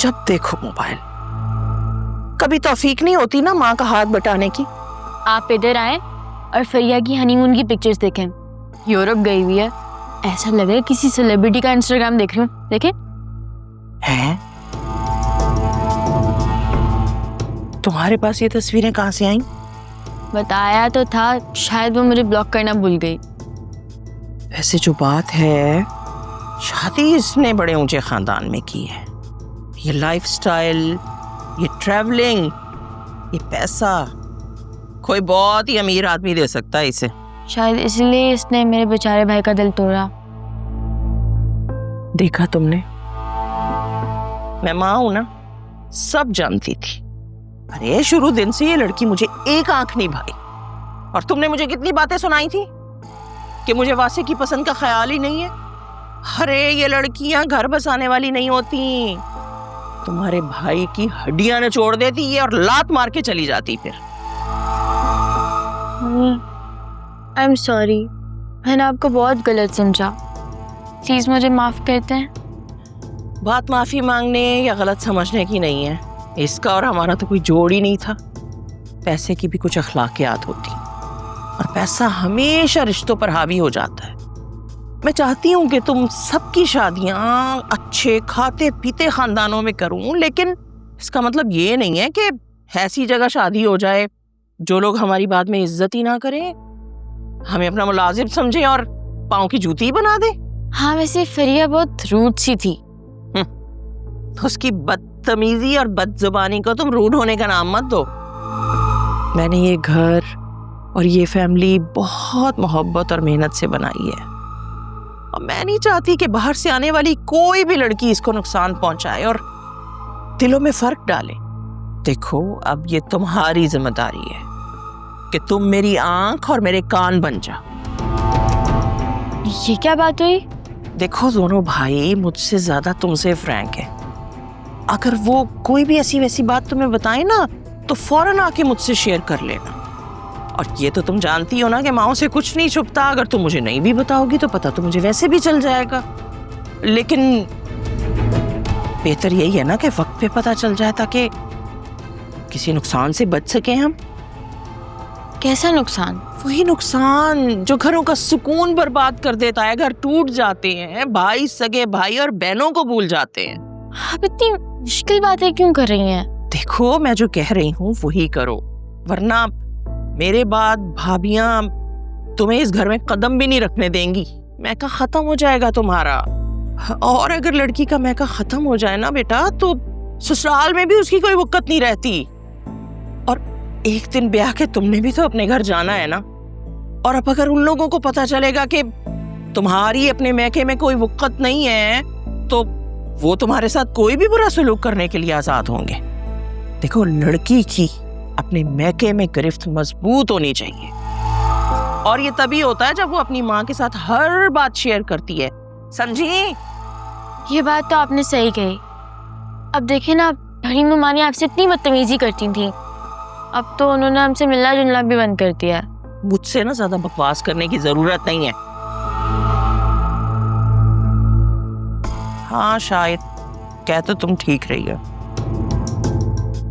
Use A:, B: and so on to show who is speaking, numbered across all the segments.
A: जब देखो मोबाइल। कभी तौफीक नहीं होती ना माँ का हाथ बटाने की।
B: आप इधर आए और फरिया की हनीमून की पिक्चर्स देखें। यूरोप गई हुई है, ऐसा लग रहा है किसी सेलिब्रिटी का इंस्टाग्राम देख रही हूँ। देखें।
A: हैं? तुम्हारे पास ये तस्वीरें कहाँ से आई?
B: बताया तो था, शायद वो मुझे ब्लॉक करना भूल गई।
A: वैसे जो बात है, शादी इसने बड़े ऊंचे खानदान में की है। ये लाइफस्टाइल, ये ट्रैवलिंग, ये पैसा कोई बहुत ही अमीर आदमी दे सकता है इसे।
B: शायद इसलिए इसने मेरे बेचारे भाई का दिल तोड़ा।
A: देखा तुमने, मैं माँ हूं ना, सब जानती थी। अरे शुरू दिन से ये लड़की मुझे एक आंख नहीं भाई। और तुमने मुझे कितनी बातें सुनाई थी कि मुझे वासे की पसंद का ख्याल ही नहीं है। अरे ये लड़कियां घर बसाने वाली नहीं होती, तुम्हारे भाई की हड्डियां निचोड़ देती है और लात मार के चली जाती। फिर
B: आई एम सॉरी, मैंने आपको बहुत गलत समझा। प्लीज मुझे माफ करते हैं।
A: बात माफी मांगने या गलत समझने की नहीं है। इसका और हमारा तो कोई जोड़ ही नहीं था। पैसे की भी कुछ अखलाकियात होती, और पैसा हमेशा रिश्तों पर हावी हो जाता है। मैं चाहती हूँ कि तुम सबकी शादियां अच्छे खाते पीते खानदानों में करूं, लेकिन इसका मतलब ये नहीं है कि ऐसी जगह शादी हो जाए जो लोग हमारी बात में इज्जत ही ना करें, हमें अपना मुलाजिम समझे और पाँव की जूती ही बना दे।
B: हाँ, वैसे फरिया बहुत रूड सी थी।
A: उसकी बदतमीजी और बदजुबानी को तुम रूड होने का नाम मत दो। मैंने ये घर और ये फैमिली बहुत मोहब्बत और मेहनत से बनाई है, और मैं नहीं चाहती कि बाहर से आने वाली कोई भी लड़की इसको नुकसान पहुंचाए और दिलों में फर्क डाले। देखो, अब ये तुम्हारी जिम्मेदारी है कि तुम मेरी आंख और मेरे कान बन जाओ।
B: ये क्या बात हुई?
A: देखो, दोनों भाई मुझसे ज्यादा तुमसे फ्रैंक है। अगर वो कोई भी ऐसी वैसी बात तुम्हें बताए ना, तो फौरन आके मुझसे शेयर कर लेना। और ये तो तुम जानती हो ना कि माओ से कुछ नहीं छुपता। अगर तुम मुझे नहीं भी बताओगी तो पता तो मुझे वैसे भी चल जाएगा। लेकिन बेहतर यही है ना कि वक्त पे पता चल जाए, ताकि किसी नुकसान से बच सके हम।
B: कैसा नुकसान?
A: वही नुकसान जो घरों का सुकून बर्बाद कर देता है। घर टूट जाते हैं, भाई सगे भाई और बहनों को भूल जाते हैं।
B: आप इतनी मुश्किल बातें क्यों कर रही हैं?
A: देखो, मैं जो कह रही हूँ वही करो, वरना मेरे बाद भाभियां तुम्हें इस घर में कदम भी नहीं रखने देंगी। मैका खत्म हो जाएगा तुम्हारा। और अगर लड़की का मैका खत्म हो जाए ना बेटा, तो ससुराल में भी उसकी कोई वक़्त नहीं रहती। और एक दिन ब्याह के तुमने भी तो अपने घर जाना है ना। और अब अगर उन लोगों को पता चलेगा कि तुम्हारी अपने मैके में कोई वक़्त नहीं है, तो वो तुम्हारे साथ कोई भी बुरा सलूक करने के लिए आजाद होंगे। देखो, लड़की की अपने मैके में गिरफ्त मजबूत होनी चाहिए, और ये तभी होता है जब वो अपनी माँ के साथ हर बात शेयर करती है। समझी?
B: ये बात तो आपने सही कही। अब देखिए ना, हरी नुमानी आपसे इतनी बदतमीजी करती थी, अब तो उन्होंने हमसे मिलना जुलना भी बंद कर दिया।
A: मुझसे ना ज्यादा बकवास करने की जरूरत नहीं है। हाँ, शायद कह तो तुम ठीक रही हो,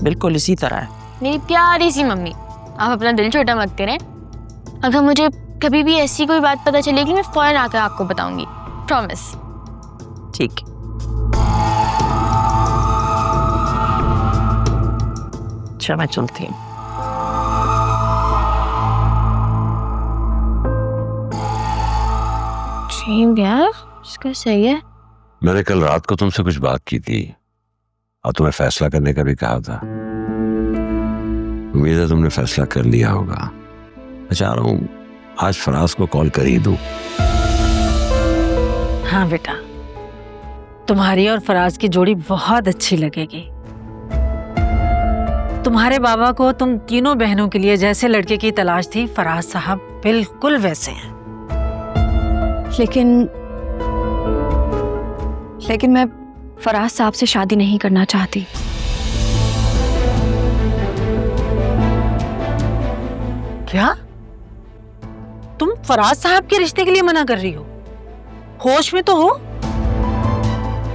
A: बिल्कुल इसी तरह है।
B: मेरी प्यारी सी मम्मी, आप अपना दिल छोटा मत करें। अगर मुझे कभी भी ऐसी कोई बात पता चलेगी, मैं फौरन आकर आपको बताऊंगी, प्रॉमिस।
A: ठीक। अच्छा, मैं चलती हूँ।
B: यार, इसका सही है।
C: मैंने कल रात को तुमसे कुछ बात की थी और तुम्हें फैसला करने का भी कहा था। उम्मीद है तुमने फैसला कर लिया होगा। मैं चाह रहा हूँ आज फराज को कॉल कर ही दूं।
D: हाँ बेटा, तुम्हारी और फराज की जोड़ी बहुत अच्छी लगेगी। तुम्हारे बाबा को तुम तीनों बहनों के लिए जैसे लड़के की तलाश थी, फराज साहब बिल्कुल वैसे हैं।
E: लेकिन मैं फराज साहब से शादी नहीं करना चाहती।
D: क्या? तुम फराज साहब के रिश्ते के लिए मना कर रही हो? होश में तो हो?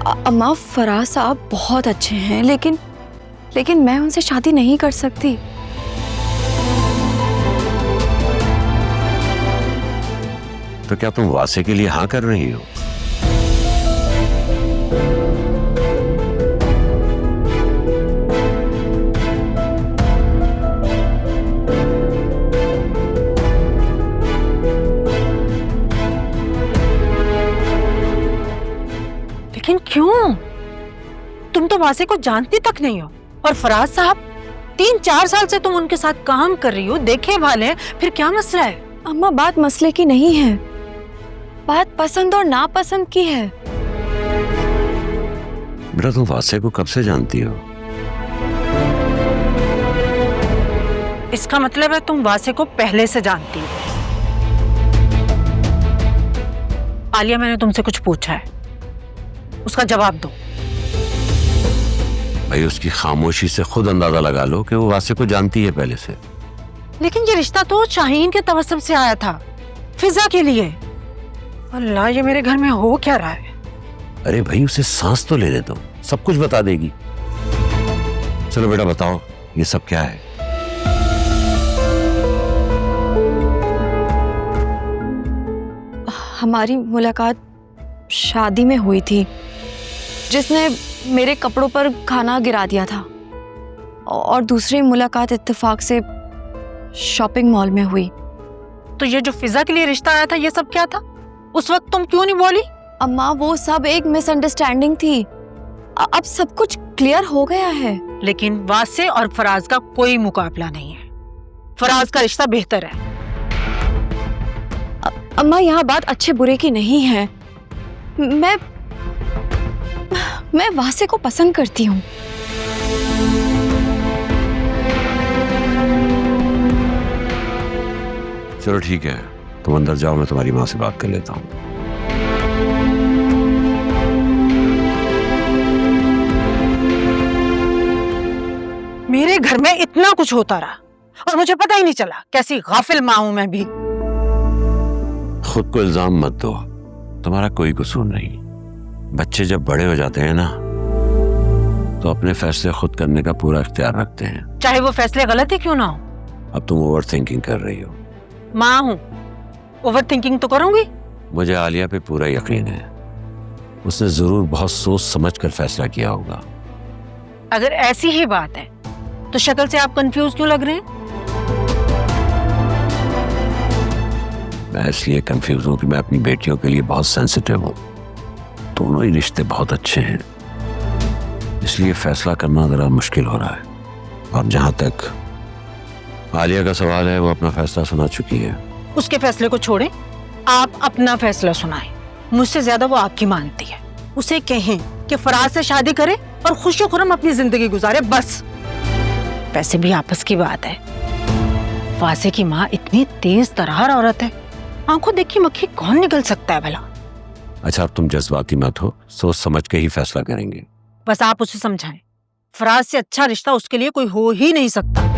E: अम्मा फराज साहब बहुत अच्छे हैं, लेकिन मैं उनसे शादी नहीं कर सकती।
C: तो क्या तुम वासे के लिए हाँ कर रही हो?
D: लेकिन क्यों? तुम तो वासे को जानती तक नहीं हो, और फराज साहब 3-4 साल से तुम उनके साथ काम कर रही हो, देखे भाले, फिर क्या मसला है?
E: अम्मा बात मसले की नहीं है, बात पसंद और नापसंद की है।
C: बेटा तुम वासे को कब से जानती हो?
D: इसका मतलब है तुम वासे को पहले से जानती हो। आलिया, मैंने तुमसे कुछ पूछा है, उसका जवाब दो।
C: भाई उसकी खामोशी से खुद अंदाजा लगा लो कि वो वासे को जानती है पहले से।
D: लेकिन ये रिश्ता तो शाहीन के तवस्सुम से आया था, फिजा के लिए। अल्लाह, ये मेरे घर में हो क्या रहा है?
C: अरे भाई उसे सांस तो लेने दो, सब कुछ बता देगी। चलो बेटा बताओ ये सब क्या है?
E: हमारी मुलाकात शादी में हुई थी, जिसने मेरे कपड़ों पर खाना गिरा दिया था, और दूसरी मुलाकात इत्तेफाक से शॉपिंग मॉल में हुई।
D: तो ये जो फिजा के लिए रिश्ता आया था, ये सब क्या था? उस वक्त तुम क्यों नहीं बोली?
E: अम्मा वो सब एक मिसअंडरस्टैंडिंग थी, अब सब कुछ क्लियर हो गया है।
D: लेकिन वासे और फराज का कोई मुकाबला नहीं है, फराज का रिश्ता बेहतर है।
E: अम्मा यहाँ बात अच्छे बुरे की नहीं है, मैं वासे को पसंद करती हूँ।
C: चलो ठीक है, तुम अंदर जाओ, मैं तुम्हारी माँ से बात कर लेता हूँ।
D: मेरे घर में इतना कुछ होता रहा और मुझे पता ही नहीं चला। कैसी गाफिल माँ हूं मैं भी।
C: खुद को इल्जाम मत दो, तुम्हारा कोई कसूर नहीं। बच्चे जब बड़े हो जाते हैं ना, तो अपने फैसले खुद करने का पूरा इख्तियार रखते हैं,
D: चाहे वो फैसले गलत ही क्यों ना हो।
C: अब तुम ओवर थिंकिंग कर रही हो।
D: माँ हूं, ओवर थिंकिंग तो करूंगी।
C: मुझे आलिया पे पूरा यकीन है, उसने जरूर बहुत सोच समझ कर फैसला किया होगा।
D: अगर ऐसी ही बात है तो शक्ल से आप कंफ्यूज क्यों लग रहे हैं?
C: मैं इसलिए कंफ्यूज हूं कि मैं अपनी बेटियों के लिए बहुत सेंसिटिव हूं। दोनों ही रिश्ते बहुत अच्छे हैं, इसलिए फैसला करना जरा मुश्किल हो रहा है। और जहां तक आलिया का सवाल है, वो अपना फैसला सुना चुकी है।
D: उसके फैसले को छोड़ें, आप अपना फैसला सुनाएं। मुझसे ज्यादा वो आपकी मानती है। उसे कहें कि फराज से शादी करे और खुशी खुरम अपनी जिंदगी गुजारे, बस। वैसे भी आपस की बात है, वासे की माँ इतनी तेज तर्रार औरत है, आंखों देखी मक्खी कौन निकल सकता है भला।
C: अच्छा अब तुम जज्बाती मत हो, सोच समझ के ही फैसला करेंगे।
D: बस आप उसे समझाएं, फराज से अच्छा रिश्ता उसके लिए कोई हो ही नहीं सकता।